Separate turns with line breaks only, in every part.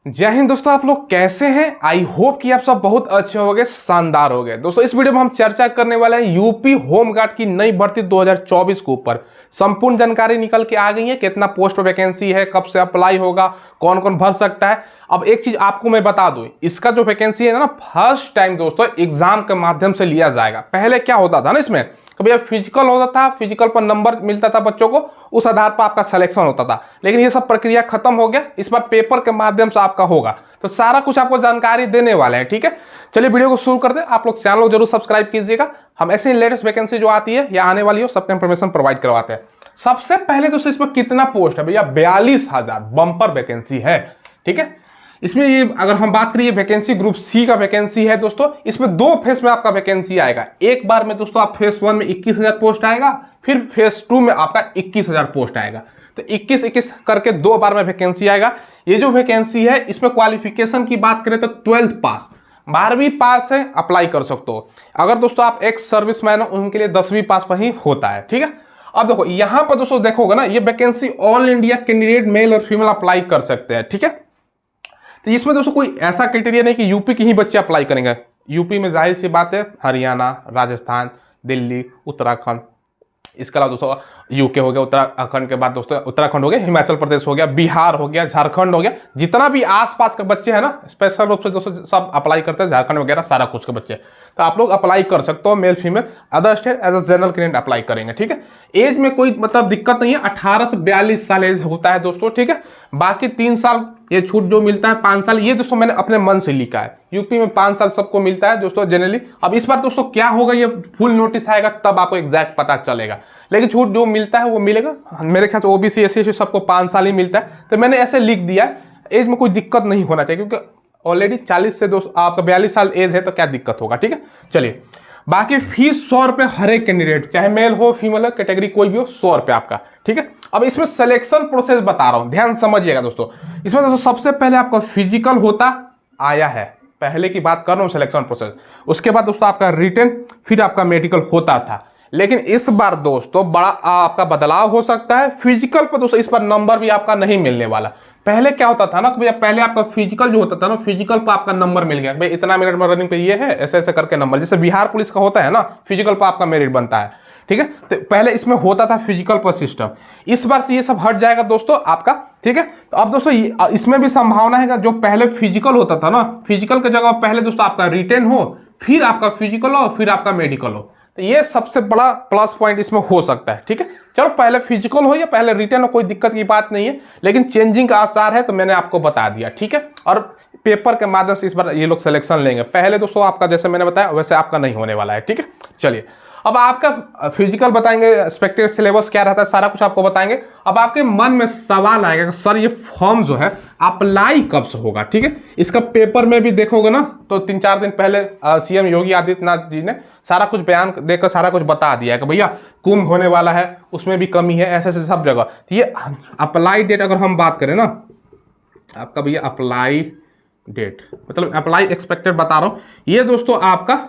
जय हिंद दोस्तों, आप लोग कैसे हैं। आई होप कि आप सब बहुत अच्छे होंगे, शानदार होंगे। दोस्तों इस वीडियो में हम चर्चा करने वाले हैं यूपी होमगार्ड की नई भर्ती 2024 के ऊपर। संपूर्ण जानकारी निकल के आ गई है, कितना पोस्ट पर वैकेंसी है, कब से अप्लाई होगा, कौन कौन भर सकता है। अब एक चीज आपको मैं बता दूं, इसका जो वैकेंसी है ना, फर्स्ट टाइम दोस्तों एग्जाम के माध्यम से लिया जाएगा। पहले क्या होता था ना, इसमें भैया फिजिकल होता था, फिजिकल पर नंबर मिलता था बच्चों को, उस आधार पर आपका सिलेक्शन होता था। लेकिन ये सब प्रक्रिया खत्म हो गया, इस बार पेपर के माध्यम से आपका होगा। तो सारा कुछ आपको जानकारी देने वाले हैं, ठीक है। चलिए वीडियो को शुरू करते हैं। आप लोग चैनल को जरूर सब्सक्राइब कीजिएगा, हम ऐसे लेटेस्ट वैकेंसी जो आती है या आने वाली हो सबका इंफॉर्मेशन प्रोवाइड करवाते हैं। सबसे पहले दोस्तों इसमें कितना पोस्ट है भैया, 42,000 बम्पर वैकेंसी है, ठीक है। इसमें ये अगर हम बात करिए वैकेंसी ग्रुप सी का वैकेंसी है दोस्तों, इसमें दो फेस में आपका वैकेंसी आएगा। एक बार में दोस्तों आप फेस 1 में 21,000 पोस्ट आएगा, फिर फेस 2 में आपका 21,000 पोस्ट आएगा। तो 21-21 करके दो बार में वैकेंसी आएगा। ये जो वैकेंसी है इसमें क्वालिफिकेशन की बात करें तो 12th पास, 12वीं पास है, अप्लाई कर सकते हो। अगर दोस्तों आप एक्स सर्विसमैन हो उनके लिए 10वीं पास पर ही होता है, ठीक है। अब देखो यहां पर दोस्तों देखोगे ना, ये vacancy all India candidate male और फीमेल अप्लाई कर सकते हैं, ठीक है। तो इसमें दोस्तों कोई ऐसा क्राइटेरिया नहीं कि यूपी के ही बच्चे अप्लाई करेंगे। यूपी में जाहिर सी बात है हरियाणा, राजस्थान, दिल्ली, उत्तराखंड, इसके अलावा दोस्तों यूके हो गया, उत्तराखंड के बाद दोस्तों उत्तराखंड हो गया, हिमाचल प्रदेश हो गया, बिहार हो गया, झारखंड हो गया, जितना भी आसपास के बच्चे हैं ना, स्पेशल रूप से दोस्तों सब अप्लाई करते हैं, झारखंड वगैरह सारा कुछ के बच्चे। तो आप लोग अप्लाई कर सकते हो, male female. Other state as a general candidate apply करेंगे, ठीक है। एज में कोई मतलब दिक्कत नहीं है, 18 से 42 साल एज होता है दोस्तों, ठीक है। बाकी 3 साल ये छूट जो मिलता है, 5 साल, ये दोस्तों मैंने अपने मन से लिखा है। यूपी में 5 साल सबको मिलता है दोस्तों जनरली। अब इस बार दोस्तों क्या होगा, ये फुल नोटिस आएगा तब आपको एग्जैक्ट पता चलेगा, लेकिन छूट जो मिलता है वो मिलेगा। मेरे ख्याल से ओबीसी एससी सबको 5 साल ही मिलता है, तो मैंने ऐसे लिख दिया है। एज में कोई दिक्कत नहीं होना चाहिए, क्योंकि ऑलरेडी 40 से दोस्तों आपका 42 साल एज है, तो क्या दिक्कत होगा, ठीक है। चलिए बाकी फीस 100 रुपए हर एक कैंडिडेट, चाहे मेल हो फीमेल हो, कैटेगरी कोई भी हो, 100 रुपए आपका, ठीक है। अब इसमें सिलेक्शन प्रोसेस बता रहा हूं, ध्यान समझिएगा दोस्तों। इसमें दोस्तों सबसे पहले आपका फिजिकल होता आया है, पहले की बात कर रहा हूं सिलेक्शन प्रोसेस। उसके बाद दोस्तों आपका रिटन, फिर आपका मेडिकल होता था। लेकिन इस बार दोस्तों बड़ा आपका बदलाव हो सकता है। फिजिकल पर दोस्तों इस बार नंबर भी आपका नहीं मिलने वाला। पहले क्या होता था ना भैया, पहले आपका फिजिकल जो होता था ना, फिजिकल पर आपका नंबर मिल गया, भाई इतना मिनट में रनिंग पे ये है, ऐसे ऐसे करके नंबर, जैसे बिहार पुलिस का होता है ना, फिजिकल पर आपका मेरिट बनता है, ठीक है। तो पहले इसमें होता था फिजिकल पर सिस्टम, इस बार से ये सब हट जाएगा दोस्तों आपका, ठीक है। तो अब दोस्तों इसमें भी संभावना है कि जो पहले फिजिकल होता था ना, फिजिकल की जगह पहले दोस्तों आपका रिटेन हो, फिर आपका फिजिकल हो, फिर आपका मेडिकल हो। तो ये सबसे बड़ा प्लस पॉइंट इसमें हो सकता है, ठीक है। चलो पहले फिजिकल हो या पहले रिटर्न हो, कोई दिक्कत की बात नहीं है, लेकिन चेंजिंग का आसार है, तो मैंने आपको बता दिया, ठीक है। और पेपर के माध्यम से इस बार ये लोग सिलेक्शन लेंगे। पहले दोस्तों आपका जैसे मैंने बताया वैसे आपका नहीं होने वाला है, ठीक है। चलिए अब आपका फिजिकल बताएंगे, एक्सपेक्टेड सिलेबस क्या रहता है, सारा कुछ आपको बताएंगे। अब आपके मन में सवाल आएगा कि सर ये फॉर्म जो है अप्लाई कब से होगा, ठीक है। इसका पेपर में भी देखोगे ना, तो 3-4 दिन पहले सीएम योगी आदित्यनाथ जी ने सारा कुछ बयान देकर सारा कुछ बता दिया है कि भैया कुंभ होने वाला है, उसमें भी कमी है, ऐसे ऐसे सब जगह। तो ये अप्लाई डेट अगर हम बात करें ना, आपका भैया अप्लाई डेट मतलब अप्लाई एक्सपेक्टेड बता रहा हूँ, ये दोस्तों आपका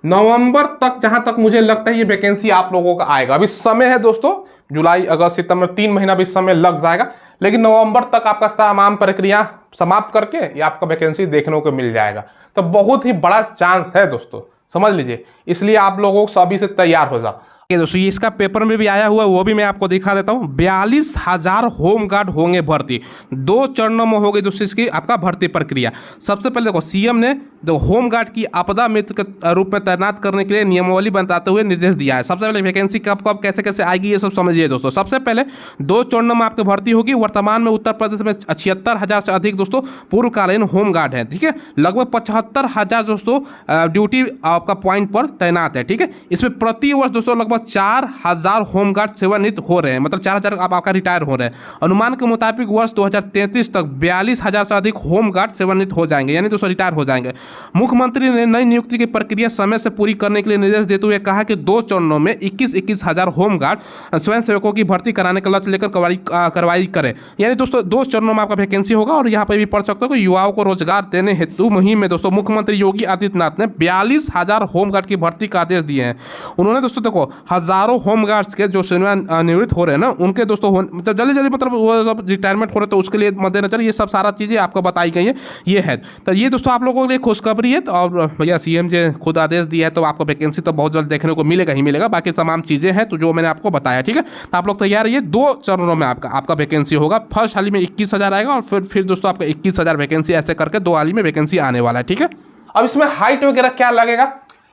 नवंबर तक, जहां तक मुझे लगता है ये वैकेंसी आप लोगों का आएगा। अभी समय है दोस्तों, जुलाई अगस्त सितंबर 3 महीना भी समय लग जाएगा, लेकिन नवंबर तक आपका तमाम प्रक्रिया समाप्त करके ये आपका वैकेंसी देखने को मिल जाएगा। तो बहुत ही बड़ा चांस है दोस्तों, समझ लीजिए, इसलिए आप लोगों को सभी से तैयार हो जाओ। दोस्तों ये इसका पेपर में भी आया हुआ है, वो भी मैं आपको दिखा देता हूँ। 42,000 होमगार्ड होंगे भर्ती, 2 चरणों में होगी दोस्तों इसकी आपका भर्ती प्रक्रिया। सबसे पहले देखो सीएम ने होमगार्ड की आपदा मित्र के रूप में तैनात करने के लिए नियमावली बताते हुए निर्देश दिया है। सबसे पहले वैकेंसी कब कब कैसे कैसे आएगी ये सब समझिए दोस्तों। सबसे पहले 2 चरणों में आपकी भर्ती होगी। वर्तमान में उत्तर प्रदेश में 76,000 से अधिक दोस्तों पूर्वकालीन होमगार्ड है, ठीक है। लगभग 75,000 दोस्तों ड्यूटी आपका पॉइंट पर तैनात है, ठीक है। इसमें प्रति वर्ष दोस्तों लगभग 4,000 होमगार्ड सेवानिवृत्त हो रहे हैं, मतलब 4,000 आपका रिटायर हो रहे हैं। अनुमान के मुताबिक वर्ष 2033 तक 42,000 से अधिक होमगार्ड सेवानिवृत्त हो जाएंगे, यानी दोस्तों रिटायर हो जाएंगे। मुख्यमंत्री ने नई नियुक्ति की प्रक्रिया समय से पूरी करने के लिए निर्देश देते हुए कहा कि 2 चरणों में 21-21 हजार होमगार्ड स्वयंसेवकों की भर्ती कराने का लक्ष्य लेकर कार्रवाई करें। यानी दोस्तों 2 चरणों में आपका वैकेंसी होगा। और यहाँ पर भी पढ़ सकते हो कि युवाओं को रोजगार देने हेतु मुहिम में दोस्तों मुख्यमंत्री योगी आदित्यनाथ ने 42,000 होमगार्ड की भर्ती का आदेश दिए हैं। उन्होंने दोस्तों देखो हज़ारों होमगार्ड्स के जो सेवानिवृत्त हो रहे हैं ना, उनके दोस्तों मतलब जल्दी जल्दी मतलब वो सब रिटायरमेंट हो रहे, तो उसके लिए मद्देनजर ये सब सारा चीज़ें आपको बताई गई है। ये है तो ये दोस्तों आप लोगों के लिए खुशखबरी है। तो और भैया सीएम जी खुद आदेश दिया है, तो आपको वैकेंसी तो बहुत जल्द देखने को मिलेगा ही मिलेगा। बाकी तमाम चीज़ें हैं तो जो मैंने आपको बताया, ठीक है। तो आप लोग तैयार रहिए, 2 चरणों में आपका वैकेंसी होगा। फर्स्ट हाली में 21,000 आएगा और फिर दोस्तों आपका 21,000 वैकेंसी ऐसे करके 2 हाली में वैकेंसी आने वाला है, ठीक है। अब इसमें हाइट वगैरह क्या लगेगा,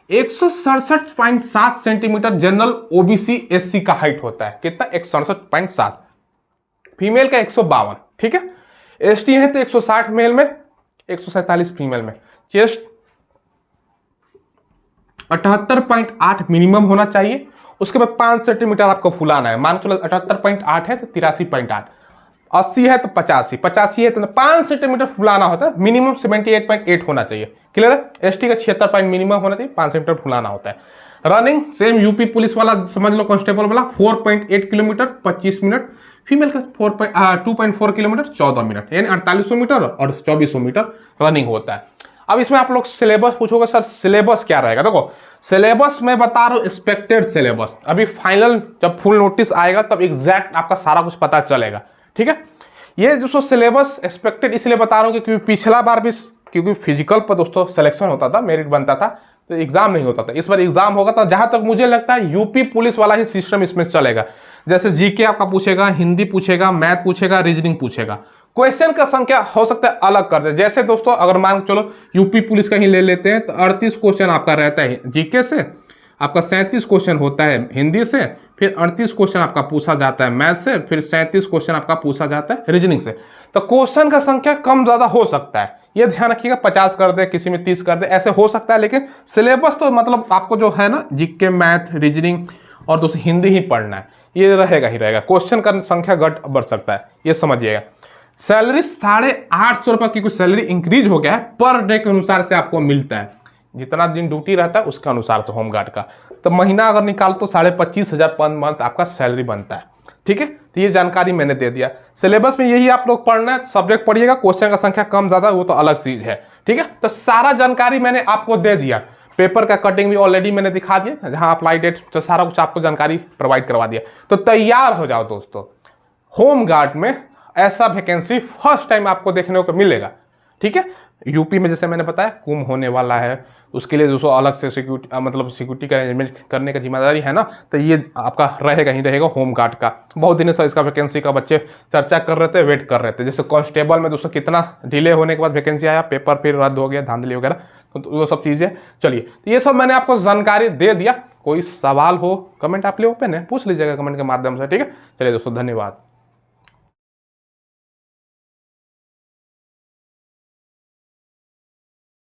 167.7 सेंटीमीटर जनरल ओबीसी एससी का हाइट होता है। कितना, 167.7। फीमेल का 152, ठीक है। एसटी है तो 160 मेल में, 147 फीमेल में। चेस्ट 78.8 मिनिमम होना चाहिए। उसके बाद 5 सेंटीमीटर आपको फुलाना है। मान चलो 78.8 है तो 83.8, 80 है तो 85, 85 है तो 5 सेंटीमीटर फुलाना होता है। मिनिमम 78.8 होना चाहिए। क्लियर है। एसटी का 76 पॉइंट मिनिमम होना चाहिए, 5 सेंटीमीटर फुलाना होता है। रनिंग सेम यूपी पुलिस वाला समझ लो, कांस्टेबल वाला 4.8 किलोमीटर 25 मिनट। फीमेल का 2.4 किलोमीटर 14 मिनट, यानी 4800 मीटर और 2400 मीटर रनिंग होता है। अब इसमें आप लोग सिलेबस पूछोगे, सर सिलेबस क्या रहेगा। देखो सिलेबस मैं बता रहा हूँ, एक्सपेक्टेड सिलेबस। अभी फाइनल जब फुल नोटिस आएगा तब एग्जैक्ट आपका सारा कुछ पता चलेगा, ठीक है। ये जो सिलेबस एक्सपेक्टेड इसलिए बता रहा हूँ क्योंकि पिछला बार भी क्योंकि फिजिकल पर दोस्तों सिलेक्शन होता था, मेरिट बनता था, तो एग्जाम नहीं होता था। इस बार एग्जाम होगा। तो जहां तक मुझे लगता है यूपी पुलिस वाला ही सिस्टम इसमें चलेगा। जैसे जीके आपका पूछेगा, हिंदी पूछेगा, मैथ पूछेगा, रीजनिंग पूछेगा। क्वेश्चन का संख्या हो सकता है अलग कर दे। जैसे दोस्तों अगर मान चलो यूपी पुलिस का ही ले लेते हैं तो 38 क्वेश्चन आपका रहता है जीके से, आपका 37 क्वेश्चन होता है हिंदी से, फिर 38 क्वेश्चन आपका पूछा जाता है मैथ से, फिर 37 क्वेश्चन आपका पूछा जाता है रीजनिंग से। तो क्वेश्चन का संख्या कम ज्यादा हो सकता है, ये ध्यान रखिएगा। 50 कर दे, किसी में 30 कर दे, ऐसे हो सकता है। लेकिन सिलेबस तो मतलब आपको जो है ना, जीके, मैथ, रीजनिंग और दोस्तों हिंदी ही पढ़ना है, ये रहेगा ही रहेगा। क्वेश्चन का संख्या घट बढ़ सकता है, ये समझिएगा। सैलरी 850 रुपये की कुछ सैलरी इंक्रीज हो गया है, पर डे के अनुसार से आपको मिलता है। जितना दिन ड्यूटी रहता है उसके अनुसार से होमगार्ड का। तो महीना अगर निकाल तो 25,500 पर मंथ आपका सैलरी बनता है, ठीक है। तो ये जानकारी मैंने दे दिया। सिलेबस में यही आप लोग पढ़ना है, सब्जेक्ट पढ़िएगा। क्वेश्चन का संख्या कम ज्यादा वो तो अलग चीज है, ठीक है। तो सारा जानकारी मैंने आपको दे दिया। पेपर का कटिंग भी ऑलरेडी मैंने दिखा दिया, जहां अप्लाई डेट, तो सारा कुछ आपको जानकारी प्रोवाइड करवा दिया। तो तैयार हो जाओ दोस्तों, होमगार्ड में ऐसा वैकेंसी फर्स्ट टाइम आपको देखने को मिलेगा, ठीक है। यूपी में जैसे मैंने बताया कुंभ होने वाला है, उसके लिए दोस्तों अलग से सिक्योरिटी मतलब सिक्योरिटी का अरेंजमेंट करने का जिम्मेदारी है ना, तो ये आपका रहेगा ही रहेगा होमगार्ड का। बहुत दिनों से इसका वैकेंसी का बच्चे चर्चा कर रहे थे, वेट कर रहे थे। जैसे कांस्टेबल में दोस्तों कितना डिले होने के बाद वैकेंसी आया, पेपर फिर रद्द हो गया, धांधली वगैरह, तो वो सब चीज़ें। चलिए, तो ये सब मैंने आपको जानकारी दे दिया। कोई सवाल हो कमेंट आप लिए ओपन है, पूछ लीजिएगा कमेंट के माध्यम से, ठीक है। चलिए दोस्तों, धन्यवाद।